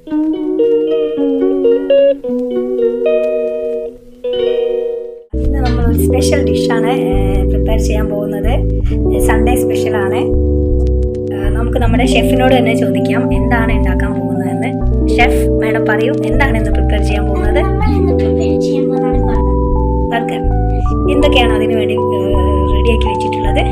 ഇന്ന് നമ്മളൊരു സ്പെഷ്യൽ ഡിഷാണ് പ്രിപ്പയർ ചെയ്യാൻ പോകുന്നത്. സൺഡേ സ്പെഷ്യലാണ്. നമുക്ക് നമ്മുടെ ഷെഫിനോട് തന്നെ ചോദിക്കാം എന്താണ് ഉണ്ടാക്കാൻ പോകുന്നതെന്ന്. ഷെഫ് മാഡം പറയൂ, എന്താണ് ഇന്ന് പ്രിപ്പയർ ചെയ്യാൻ പോകുന്നത്? ബർഗർ. എന്തൊക്കെയാണ് അതിനു വേണ്ടി റെഡിയാക്കി വെച്ചിട്ടുള്ളത്?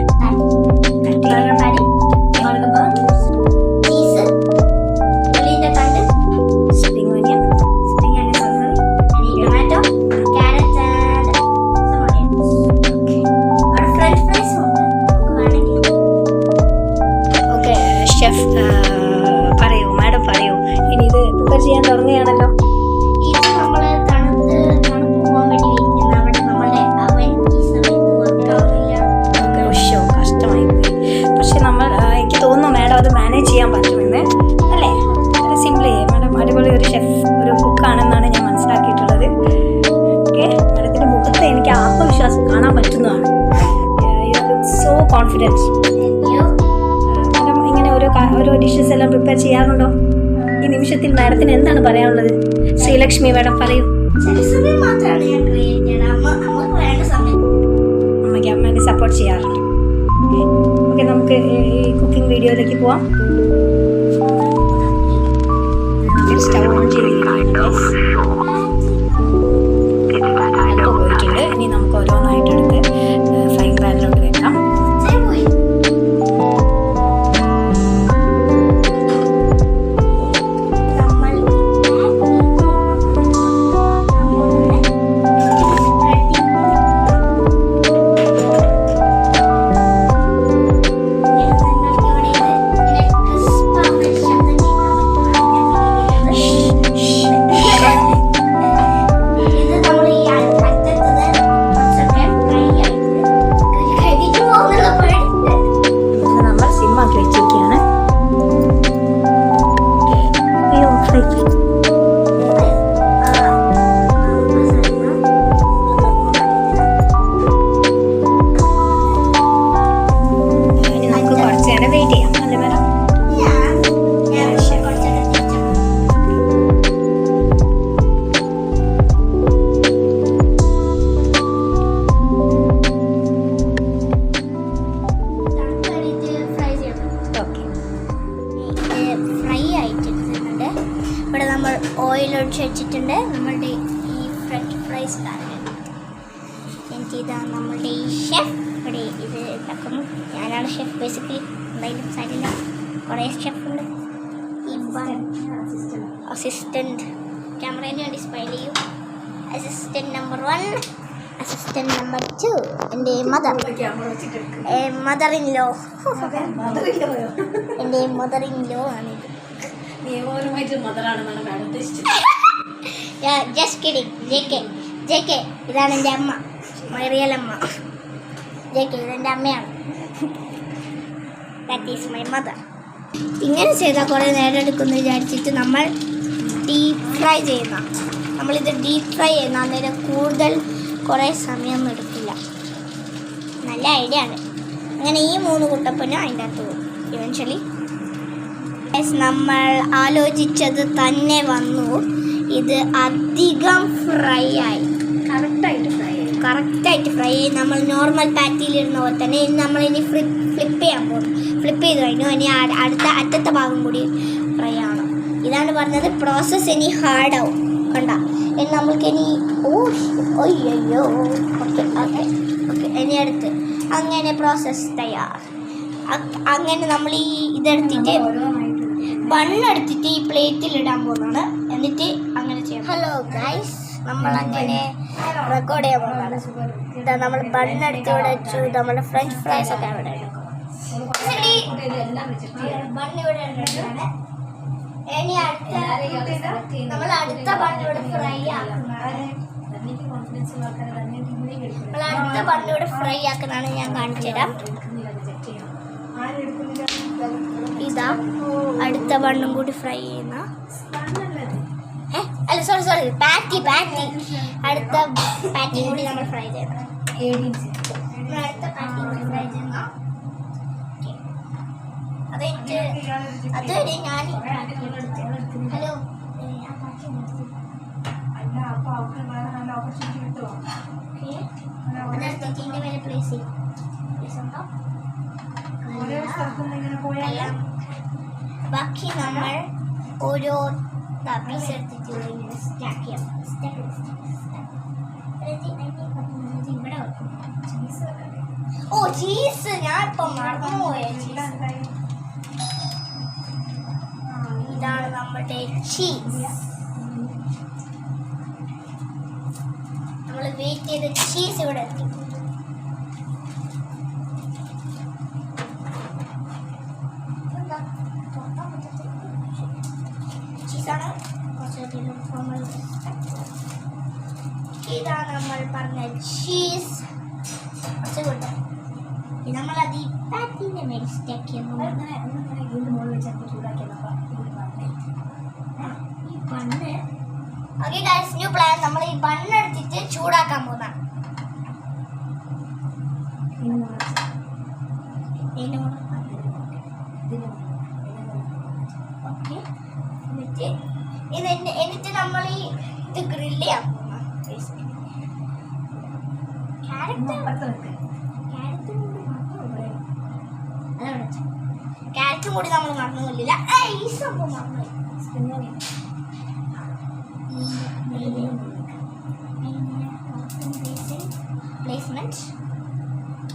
ഷെഫ് പറയൂ, മാഡം പറയൂ, ഇനി ഇത് പ്രിപ്പയർ ചെയ്യാൻ തുടങ്ങുകയാണല്ലോ. കഷ്ടമായി പോയി. പക്ഷെ നമ്മൾ എനിക്ക് തോന്നുന്നു മാഡം അത് മാനേജ് ചെയ്യാൻ പറ്റുമെന്ന് അല്ലേ? അത് സിമ്പിൾ ചെയ്യേ മാഡം. അടിപൊളി ഒരു ഷെഫ്, ഒരു കുക്കാണെന്നാണ് ഞാൻ മനസ്സിലാക്കിയിട്ടുള്ളത്. ഓക്കെ, മാഡത്തിൻ്റെ മുഖത്ത് എനിക്ക് ആത്മവിശ്വാസം കാണാൻ പറ്റുന്നതാണ്. So confidence. ഓരോ ഡിഷസ് എല്ലാം പ്രിപ്പയർ ചെയ്യാറുണ്ടോ? ഈ നിമിഷത്തിൽ മാഡത്തിന് എന്താണ് പറയാനുള്ളത്? ശ്രീലക്ഷ്മി മാഡം പറയൂ. അമ്മയ്ക്ക് അമ്മേനെ സപ്പോർട്ട് ചെയ്യാറുണ്ട്. ഓക്കെ, നമുക്ക് ഈ കുക്കിംഗ് വീഡിയോയിലേക്ക് പോവാം. സ്റ്റവ് ഓൺ ചെയ്തിട്ടുണ്ട്. പോയിട്ടുണ്ട്. ഇനി നമുക്ക് ഓരോന്നായിട്ടെടുത്ത് ഫ്രൈ പാനിലോട്ട് വെക്കാം. ഇവിടെ നമ്മൾ ഓയിൽ ഒഴിച്ച് വെച്ചിട്ടുണ്ട്. നമ്മളുടെ ഈ ഫ്രഞ്ച് ഫ്രൈസ് ഇതാണ് നമ്മളുടെ ഈ ഷെഫ് ഇവിടെ ഇത് ഉണ്ടാക്കുന്നു. ഞാനാണ് ഷെഫ് ബേസിക്കലി. എന്തായാലും സൈഡിൽ കുറേ ഷെഫുണ്ട്. ഈ അസിസ്റ്റൻറ്റ് ക്യാമറേന് വേണ്ടി സ്മൈൽ ചെയ്യും. അസിസ്റ്റൻറ്റ് നമ്പർ 1, അസിസ്റ്റൻറ്റ് നമ്പർ 2 എൻ്റെ മദർ ഇൻ ലോ. എൻ്റെ മദർ ഇൻ ലോ ആണിത്. Just kidding. ജെ കെ ഇതാണ് എൻ്റെ അമ്മ, മൈ റിയൽ അമ്മ. ജെ കെ ഇതെൻ്റെ അമ്മയാണ്. That is my mother. ഇങ്ങനെ ചെയ്താൽ കുറേ നേരം എടുക്കുമെന്ന് വിചാരിച്ചിട്ട് നമ്മൾ ഡീപ്പ് ഫ്രൈ ചെയ്യുന്ന നമ്മളിത് ഡീപ്പ് ഫ്രൈ ചെയ്യുന്ന അന്നേരം കൂടുതൽ കുറേ സമയമൊന്നും എടുക്കില്ല. നല്ല ഐഡിയ ആണ്. അങ്ങനെ ഈ 3 കുട്ടപ്പനും അതിൻ്റെ അകത്ത് പോകും ഇവൻച്വലി. നമ്മൾ ആലോചിച്ചത് തന്നെ വന്നു. ഇത് അധികം ഫ്രൈ ആയി, കറക്റ്റായിട്ട് ഫ്രൈ ആയി. നമ്മൾ നോർമൽ പാറ്റിയിലിരുന്ന പോലെ തന്നെ നമ്മളിനി ഫ്ലിപ്പ് ചെയ്യാൻ പോകും. ഫ്ലിപ്പ് ചെയ്ത് കഴിഞ്ഞു. ഇനി അടുത്ത അറ്റത്തെ ഭാഗം കൂടി ഫ്രൈ ആവണം. ഇതാണ് പറഞ്ഞത്. പ്രോസസ്സ് ഇനി ഹാർഡാവും. കണ്ട, ഇനി നമ്മൾക്കിനി ഓയ്യോ ഓക്കെ ഇനി അടുത്ത് അങ്ങനെ പ്രോസസ്സ് തയ്യാർ. അങ്ങനെ നമ്മൾ ഈ ഇതെടുത്തിട്ട് ബണ്ണെടുത്തിട്ട് ഈ പ്ലേറ്റിൽ ഇടാൻ പോകുന്നതാണ്. എന്നിട്ട് അങ്ങനെ ചെയ്യാം. ഹലോ ഗൈസ്, നമ്മളങ്ങനെ റെക്കോർഡ് ചെയ്യാൻ പോകുന്നതാണ്. ഇതാ നമ്മൾ ബണ്ണെടുത്ത് ഇവിടെ വെച്ചു. നമ്മുടെ ഫ്രഞ്ച് ഫ്രൈസ് ഒക്കെ ഇവിടെ ബണ്ണിവിടെ ഇടുന്നതാണ്. ഇനി നമ്മൾ അടുത്ത ബണ്ണിവിടെ ഫ്രൈ ആക്കുന്നതാണ്. നമ്മൾ അടുത്ത ബണ്ണിവിടെ ഫ്രൈ ആക്കുന്നതാണ്. ഞാൻ കാണിച്ചു തരാം. ഇതാ അടുത്ത ബണ്ണും കൂടി ഫ്രൈ ചെയ്യുന്ന അല്ല സോറി പാറ്റി അടുത്ത പാറ്റി കൂടി നമ്മൾ ഫ്രൈ ചെയ്യണം. അടുത്ത പാറ്റി കൂടി ഫ്രൈ ചെയ്യുന്ന അതുവരെ ഞാൻ ഹലോ അവർക്ക് വേറെ നല്ല ഓപ്പർച്യൂണിറ്റി കിട്ടുമോ? ഇതിന്റെ മേലെ പ്ലേസ് ചെയ്യും. ഓരോ സ്ഥലത്തുനിന്ന് ഇങ്ങനെ പോയാൽ ബാക്കി നമ്മൾ ഓരോ പീസ് എടുത്തിട്ട് ഇങ്ങനെ സ്റ്റാക്ക് ചെയ്യാം. ഇവിടെ വെക്കും. ഓ ചീസ്, ഞാൻ ഇപ്പൊ മറന്നുപോയ ചീസ്. ഇതാണ് നമ്മുടെ ചീസ്. നമ്മൾ വെയിറ്റ് ചെയ്ത ചീസ് ഇവിടെ എത്തി. ചീസാണ് ഇതാണ് നമ്മൾ പറഞ്ഞ ചീസ്. കുറച്ച് കൂട്ടെ. നമ്മളത് ഈ പാറ്റിന്റെ മേലെ സ്റ്റാക്ക് ചെയ്യുന്നു. ഇതിന്റെ മുകളിൽ വെച്ച് ചൂടാക്കിയപ്പോൾ ഈ bun okay guys, new plan. നമ്മൾ ഈ ബണ്ണ് എടുത്തിട്ട് ചൂടാക്കാൻ പോകുന്ന ഓക്കെ. എന്നിട്ട് നമ്മൾ ഈ ഇത് ഗ്രില്ല് ചെയ്യാൻ പോകുന്ന ക്യാരറ്റും കൂടി നമ്മൾ മറന്നുകൊള്ളില്ല. ഈ സംഭവം മറന്നു. പ്ലേസ്മെന്റ്.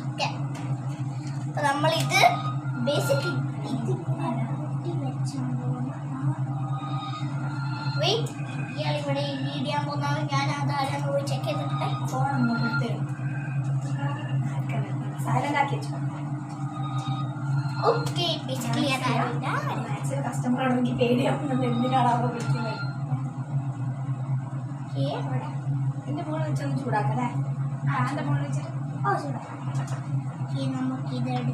ഓക്കെ, അപ്പൊ നമ്മളിത് ബേസിക് വെയിറ്റ്. ഇയാൾ ഇവിടെ ലീഡ് ചെയ്യാൻ പോകുന്നതാണ്. ഞാൻ അതാരാന്ന് പോയി ചെക്ക് ചെയ്തിട്ട് സൈലന്റ് ആക്കി വെച്ചു. Okay, basically അതാരില്ല. കസ്റ്റമർ ആണെങ്കിൽ പേടിയാവുന്നത് എന്തിനാണ് അവിടെ വിളിക്കുന്നത്. എന്റെ ഫോൺ വെച്ചൊന്ന് ചൂടാക്കല്ലേ? എന്റെ ഫോൺ വെച്ചിട്ട് നമുക്ക് ഇതെടുത്ത്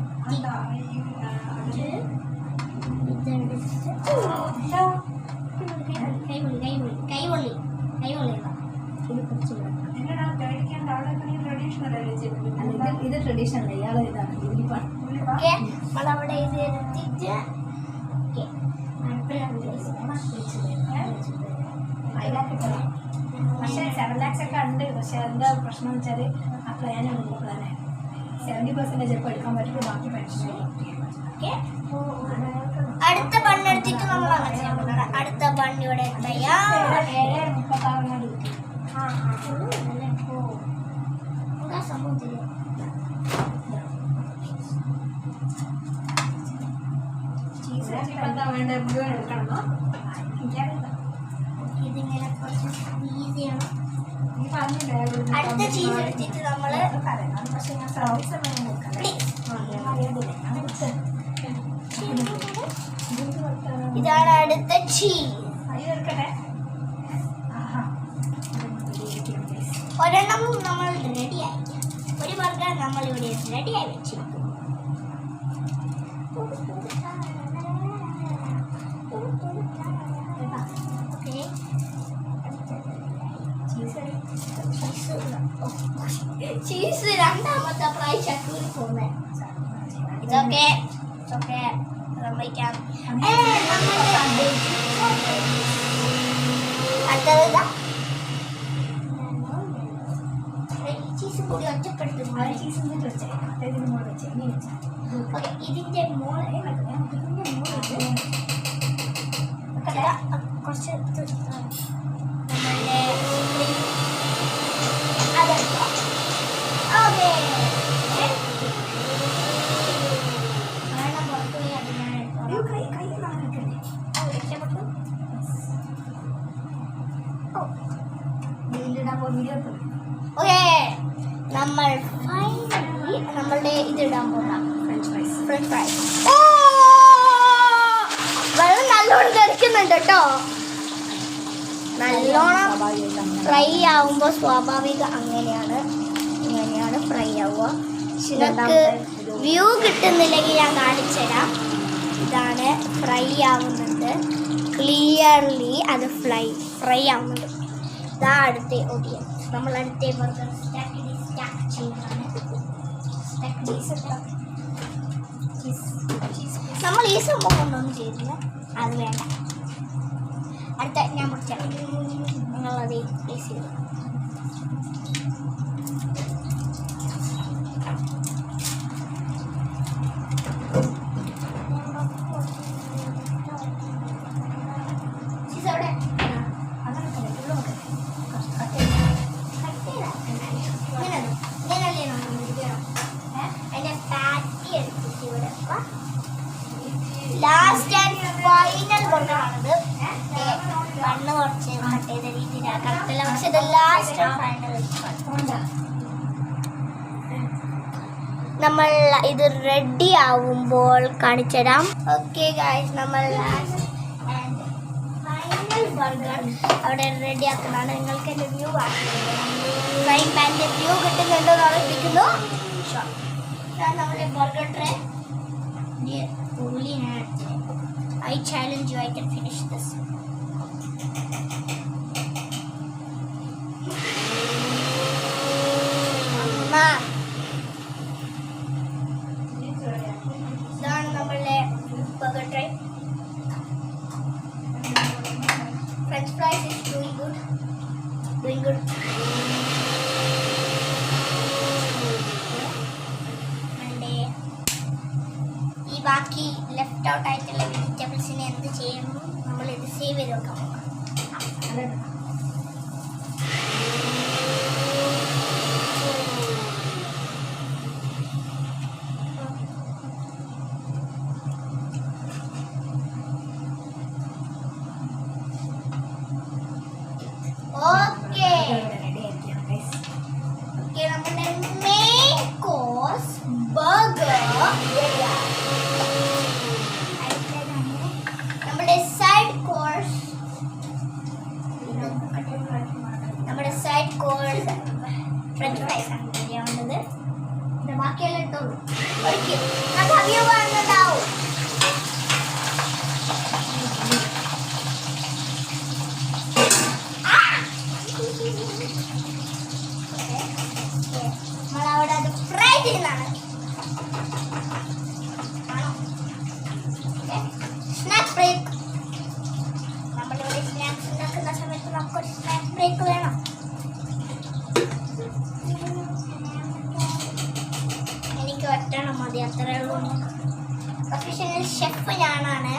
കൈപൊള്ളി ഇത് ട്രഡീഷണൽ. ഇയാളെ ഇതാണ് നമ്മളവിടെ ഇത് എടുത്തിട്ട് പക്ഷേ 7 lakhs ഒക്കെ ഉണ്ട്. പക്ഷെ എന്താ പ്രശ്നം എന്ന് വെച്ചാൽ ആ പ്ലാനാണ് പ്ലാന് 70% ചിലപ്പോൾ എടുക്കാൻ പറ്റുള്ളൂ. ബാക്കി പെൻഷൻ. അടുത്ത ബണ്ണെടുത്തിട്ട് നമ്മൾ അങ്ങനെ ചെയ്യാൻ പോകുന്നത്. അടുത്ത ബണ്ണിവിടെ സംഭവം തരും. എന്താ വേണ്ടത് മുഴുവൻ എടുക്കണമോ? ഇതിങ്ങനെ കുറച്ച് ഈസിയാണ്. അടുത്ത ചീസ് എടുത്തിട്ട് നമ്മള് ഇതാണ് അടുത്ത ചീസ്. ഒരെണ്ണം നമ്മൾ റെഡിയായി. ഒരു ബർഗർ നമ്മൾ ഇവിടെ റെഡിയായി വെച്ചിരിക്കും. ചീസ് രണ്ടാമത്തെ പ്രാവശ്യം കൂടി പോകുന്നത്. ഇതൊക്കെ സമ്മതിക്കാം. അടുത്തത് ചീസ് കൂടി ഒറ്റപ്പെടുത്തുന്നു. ഓക്കെ, ഇതിന്റെ മോള് കുറച്ച് നമ്മളുടെ അതെടുത്തോ. ഓക്കെ, പുറത്തുപോയി അത് ഞാൻ രക്ഷപ്പെട്ടു. ഓക്കെ, നമ്മൾ ഫൈനലി നമ്മളുടെ ഇതിടാൻ പോകാം. French fries. ഓ, വെള്ളം നല്ലോണം ധരിക്കുന്നുണ്ട് കേട്ടോ. നല്ലോണം ഫ്രൈ ആവുമ്പോൾ സ്വാഭാവിക അങ്ങനെയാണ് ഫ്രൈ ആവുക. നിങ്ങൾക്ക് വ്യൂ കിട്ടുന്നില്ലെങ്കിൽ ഞാൻ കാണിച്ചു തരാം. ഇതാണ് ഫ്രൈ ആവുന്നുണ്ട്. ക്ലിയർലി അത് ഫ്രൈ ആവുന്നുണ്ട്. ഇതാ അടുത്ത ഓഡിയൻസ്. നമ്മൾ അടുത്ത ബർഗർ സ്റ്റാക്ക് ചെയ്യുന്നതാണ്. നമ്മൾ ഈ സംഭവം കൊണ്ടൊന്നും ചെയ്തില്ല, അത് വേണ്ട. അടുത്ത ഞാൻ മുറിച്ചാൽ നിങ്ങളത് പ്ലേസ് ചെയ്തു. ലാസ്റ്റ് ആൻഡ് ഫൈനൽ ബർഗറാണിത്. കണ്ണ് കുറച്ച് കട്ട് ചെയ്ത രീതിയിലാണ് കറക്റ്റല്ല, പക്ഷെ ഇത് ലാസ്റ്റ് ആൻഡ് ഫൈനൽ. നമ്മൾ ഇത് റെഡി ആവുമ്പോൾ കാണിച്ചു തരാം. ഓക്കെ ഗൈസ്, നമ്മൾ ലാസ്റ്റ് ആൻഡ് ഫൈനൽ ബർഗർ അവിടെ റെഡി ആക്കുന്നതാണ്. നിങ്ങൾക്ക് എൻ്റെ വ്യൂ ഫ്രൈ പാനിൻ്റെ വ്യൂ കിട്ടുന്നുണ്ടോ എന്ന് ഉറപ്പിക്കുന്നു. നമ്മുടെ burger tray I challenge you, I can finish this. Amma. ഇതാണ് നമ്മളുടെ burger try. French fries is doing good. ഈ ബാക്കി ലെഫ്റ്റ് ഔട്ട് ആയിട്ടുള്ള വെജിറ്റബിൾസിനെ എന്ത് ചെയ്യുന്നു, നമ്മൾ ഇത് സേവ് ചെയ്ത് വെക്കാൻ പോകാം. ഓക്കെ നമ്മുടെ മെയിൻ കോഴ്സ് ബർഗർ റെഡിയാണ്. നമ്മുടെ സൈഡ് കോഴ്സ് ഫ്രഞ്ച് ഫ്രൈസ് ആണ് റെഡിയാവുന്നത്. ബാക്കിയെല്ലാം ഇട്ടോളൂ. ഒരിക്കലും അത് അവ്യോ കാണുന്നുണ്ടാവും. നമ്മളവിടെ അത് ഫ്രൈ ചെയ്യുന്നതാണ്. Snack break. നമ്മളിവിടെ സ്നാക്സ് ഉണ്ടാക്കുന്ന സമയത്ത് നമുക്കൊരു സ്നാക്ക് ബ്രേക്ക് വേണം. എനിക്ക് ഒറ്റണം മതി, അത്രേ ഉള്ളൂ. പ്രൊഫഷണൽ ഷെഫ് ഞാനാണ്,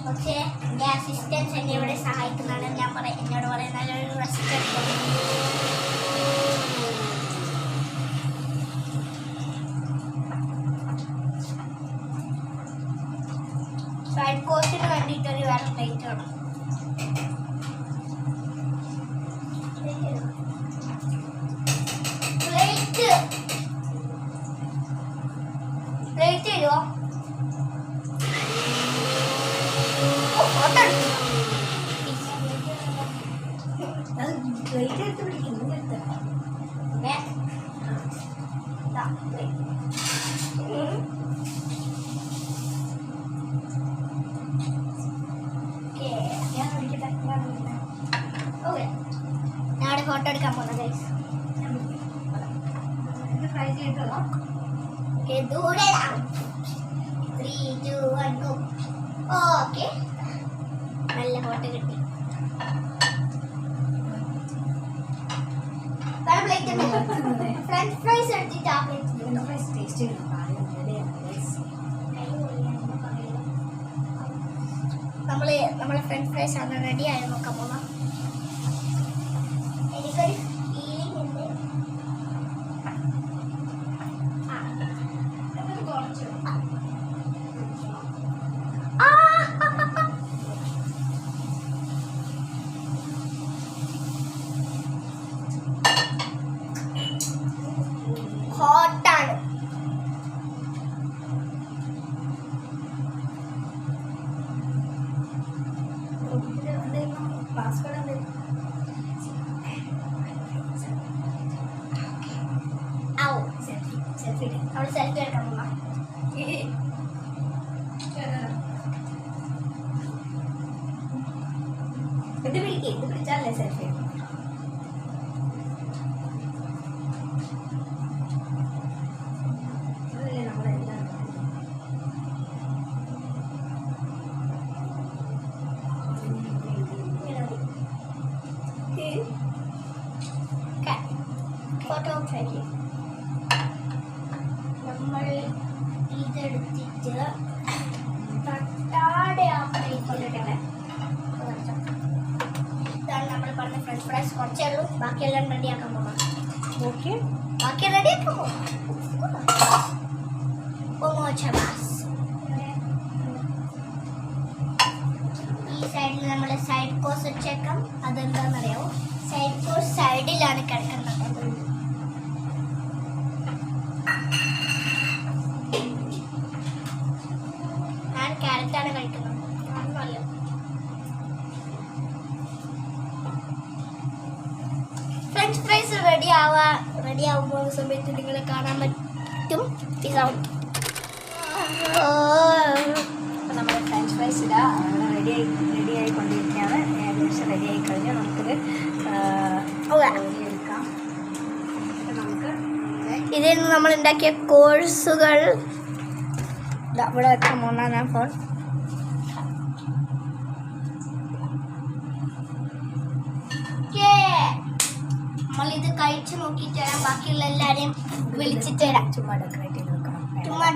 പക്ഷേ എൻ്റെ അസിസ്റ്റൻസ് എന്നെ ഇവിടെ സഹായിക്കുന്നതാണ്. എന്നോട് പറയുന്ന നല്ലൊരു റെസ്റ്റ് എടുക്കും. സൈഡ് കോഴ്സിന് വേണ്ടിയിട്ടൊരു വേറെ പ്ലേറ്റ് വേണം. പ്ലേറ്റ് തരുമോ? ഫോട്ടോ എടുത്തു. ഞാനവിടെ ഫോട്ടോ എടുക്കാൻ പോകുന്നത് ഗൈസ്. ഫ്രൈ ചെയ്തോ? ദൂരെ 3, 2, 1 go. ഓക്കെ, നല്ല ഫോട്ടോ കിട്ടി. ഫ്രഞ്ച് ഫ്രൈസ് എടുത്തിട്ട് ആ പ്ലേറ്റ് നമ്മളെ ഫ്രഞ്ച് ഫ്രൈസ് ആണ് റെഡി ആയി നോക്കാൻ പോകാം. എനിക്കൊരു ഫീലിംഗ് ഉണ്ട്. ഹോട്ടാണ്. അവിടെ സെൽഫി എടുക്കാൻ പോകാം. ഇത് പിടിച്ചാലേ സെൽഫി. നമ്മൾ ഇതെടുത്തിട്ട് തട്ടാടെ ഇതാണ് നമ്മൾ പറഞ്ഞ ഫ്രഞ്ച് ഫ്രൈസ് കുറച്ചേ ഉള്ളൂ, ബാക്കിയെല്ലാം റെഡിയാക്കാൻ പോകാം. ഓക്കെ, ബാക്കി റെഡിയാക്കാൻ പോകാം. ഈ സൈഡിൽ നമ്മൾ സൈഡ് കോഴ്സ് വെച്ചേക്കാം. അതെന്താണെന്നറിയാമോ? സൈഡ് കോഴ്സ് സൈഡിലാണ് കിടക്കുന്നത്. ഞാൻ ക്യാരറ്റാണ് കഴിക്കുന്നത്. അറിയാം. ഫ്രഞ്ച് ഫ്രൈസ് റെഡി ആവുമ്പോൾ സമയത്ത് നിങ്ങളെ കാണാൻ പറ്റും. അപ്പോൾ നമ്മുടെ ഫ്രഞ്ച് ഫ്രൈസ് റെഡി ആയിക്കൊണ്ടിരിക്കുകയാണ്. ഏകദേശം റെഡി ആയി കഴിഞ്ഞാൽ നമുക്കിത് എടുക്കാം. നമുക്ക് ഇതിൽ നിന്ന് നമ്മൾ ഉണ്ടാക്കിയ കോഴ്സുകൾ ഇവിടെ വെക്കാൻ പോകുന്ന ഞാൻ ഫോൺ. നമ്മളിത് കഴിച്ചു നോക്കിയിട്ട് വരാം. ബാക്കിയുള്ള എല്ലാവരെയും വിളിച്ചിട്ട് വരാം. ചുമ്മാ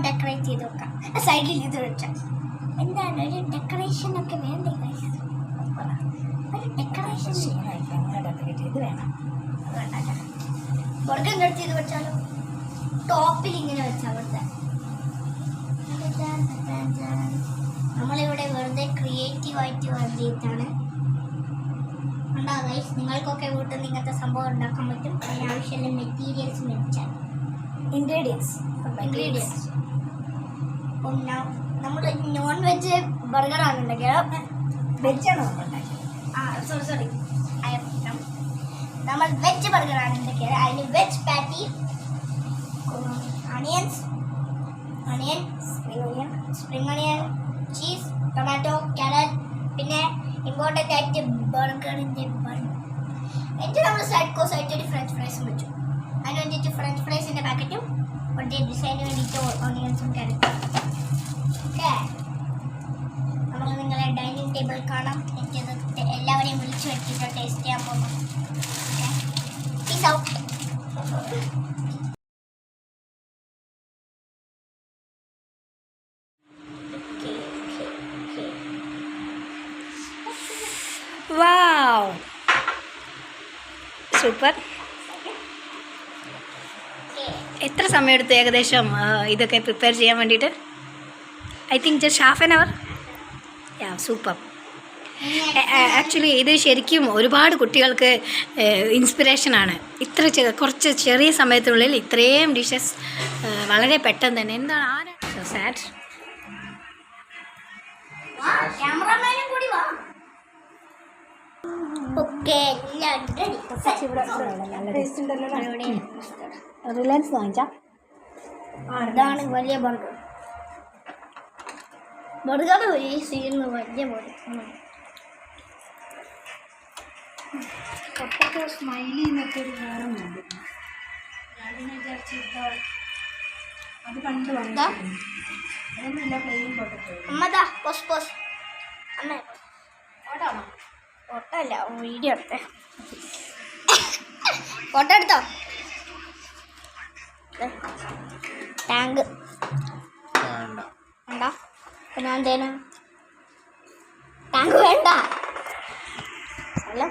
ഡെക്കറേറ്റ് ചെയ്ത് വെക്കാം. സൈഡിൽ ഇത് വെച്ചാൽ എന്താണ് ഒരു ഡെക്കറേഷൻ ഒക്കെ വേണ്ടേ? ഒരു ഡെക്കറേഷൻ ഡെക്കറേറ്റ് ചെയ്ത് വേണം. ബർഗർ എടുത്ത് ചെയ്ത് വെച്ചാലോ? ടോപ്പിൽ ഇങ്ങനെ വെച്ചാൽ അവിടുത്തെ നമ്മളിവിടെ വെറുതെ ക്രിയേറ്റീവായിട്ട് വേണ്ടിയിട്ടാണ് ഉണ്ടാകുക. നിങ്ങൾക്കൊക്കെ വീട്ടിൽ നിന്ന് ഇങ്ങനത്തെ സംഭവം ഉണ്ടാക്കാൻ പറ്റും. അതിന് ആവശ്യമുള്ള മെറ്റീരിയൽസ് വെച്ചാൽ ഇൻഗ്രീഡിയൻസ്. അപ്പം നമ്മൾ നോൺ വെജ് ബർഗറാണ് ഉണ്ടാക്കിയത്. വെജാണ് നമ്മൾ ഉണ്ടാക്കിയത്. സോറി നമ്മൾ വെജ് ബർഗറാണ് ഉണ്ടാക്കിയത്. അതിന് veg patty, spring onion, cheese, tomato, carrot, പിന്നെ ഇമ്പോർട്ടൻ്റ് ആയിട്ട് ബർഗറിൻ്റെ ബൺ. എന്നിട്ട് നമ്മൾ സൈഡ് കോഴ്സ് ആയിട്ട് ഒരു ഫ്രഞ്ച് ഫ്രൈസും വെച്ചു. അതിന് വേണ്ടിയിട്ട് ഫ്രഞ്ച് ഫ്രൈസിൻ്റെ പാക്കറ്റും ഒരു ഡിസൈന് വേണ്ടിയിട്ട് ഓണിയൻസും ക്യാരറ്റും. ഓക്കെ, നമ്മൾ നിങ്ങളെ ഡൈനിങ് ടേബിൾ കാണാം. എനിക്കത് എല്ലാവരെയും വിളിച്ചു വെച്ചിട്ട് ടേസ്റ്റ് ചെയ്യാൻ പോകുന്നു. Okay, peace out. Wow, super. എത്ര സമയം എടുത്തു ഏകദേശം ഇതൊക്കെ പ്രിപ്പയർ ചെയ്യാൻ വേണ്ടിയിട്ട്? I think just half an hour. Yeah, super. Actually ഇത് ശരിക്കും ഒരുപാട് കുട്ടികൾക്ക് ഇൻസ്പിറേഷനാണ്. കുറച്ച് ചെറിയ സമയത്തിനുള്ളിൽ ഇത്രയും ഡിഷസ് വളരെ പെട്ടെന്ന് തന്നെ. എന്താണ് സോ സാഡ്. ക്യാമറമാനും കൂടി വാ. ഓക്കെ, റിലയൻസ് വാങ്ങിച്ചാ അതാണ് വലിയ ബർഗർ. ഈ സീലിന് വലിയ ബർഗർ. പൊട്ടറ്റോ സ്മൈലി എന്നൊക്കെ ഒരു വേറെ ഉണ്ട്. അതിനെ വിചാരിച്ചിട്ടോ അത് കണ്ടു അതൊന്നുമില്ല. Plain potato. അമ്മതാ പോസ് അമ്മ ഫോട്ടോ അല്ല വീഡിയോ എടുത്തേ. ഫോട്ടോ എടുത്തോ? ടാങ്ക് വേണ്ട. പിന്നെ എന്തേനു ടാങ്ക് വേണ്ട അല്ല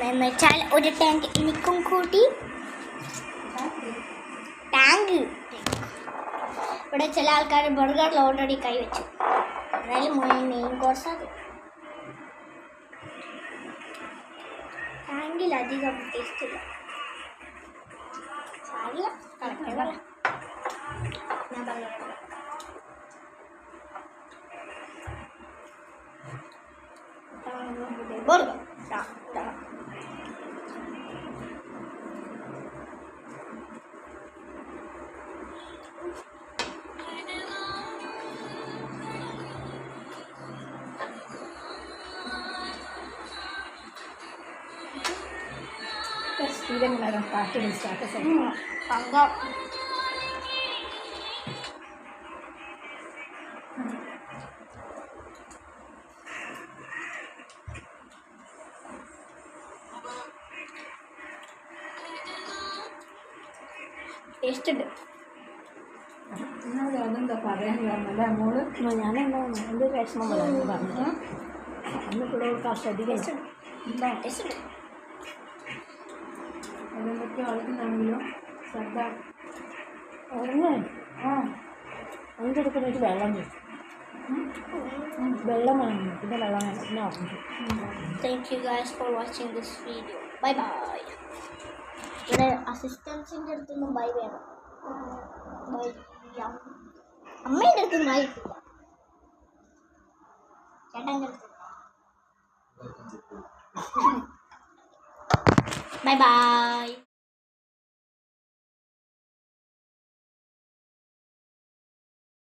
എന്നുവെച്ചാൽ ഒരു ടാങ്ക് എനിക്കും കൂട്ടി. ടാങ്ക് ഇവിടെ ചില ആൾക്കാർ ബർഗറിൽ ഓൾറെഡി കൈവച്ചു. അതായത് മെയിൻ കോഴ്സ് അത്. ടാങ്കിൽ അധികം ടേസ്റ്റ് ഇല്ല. സാരില്ല, കളക്കല്ല. ഞാൻ പറഞ്ഞു ബർഗർ. സ്ഥിരങ്ങളാണ് പാർട്ടി സ്റ്റാറ്റസ് തങ്കം. ടേസ്റ്റ് ഉണ്ട്. അതെന്താ പറയാൻ കാരണല്ലേ മോള്? ഞാനെന്താ എന്ത് വിഷമം പറഞ്ഞു പറഞ്ഞു അന്ന് പിള്ളേർക്ക് ശ്രദ്ധിക്കണം. ടേസ്റ്റ് ഉണ്ട്. അതെന്തൊക്കെ കളിക്കുന്നാണെങ്കിലും ശ്രദ്ധ ഉറങ്ങേ അതിൻ്റെ എടുക്കുന്ന വെള്ളം വെള്ളം വേണം, പിന്നെ വെള്ളം വേണം, പിന്നെ ഉറങ്ങും. Thank you guys for watching this video. Bye bye. ഇവിടെ അസിസ്റ്റൻസിൻ്റെ അടുത്തൊന്നും ബൈ വേണം. ബൈ. അമ്മയുടെ അടുത്ത് ബൈ ഇട്ടില്ല. ചേട്ടൻ്റെ അടുത്ത് ബൈ ബൈ.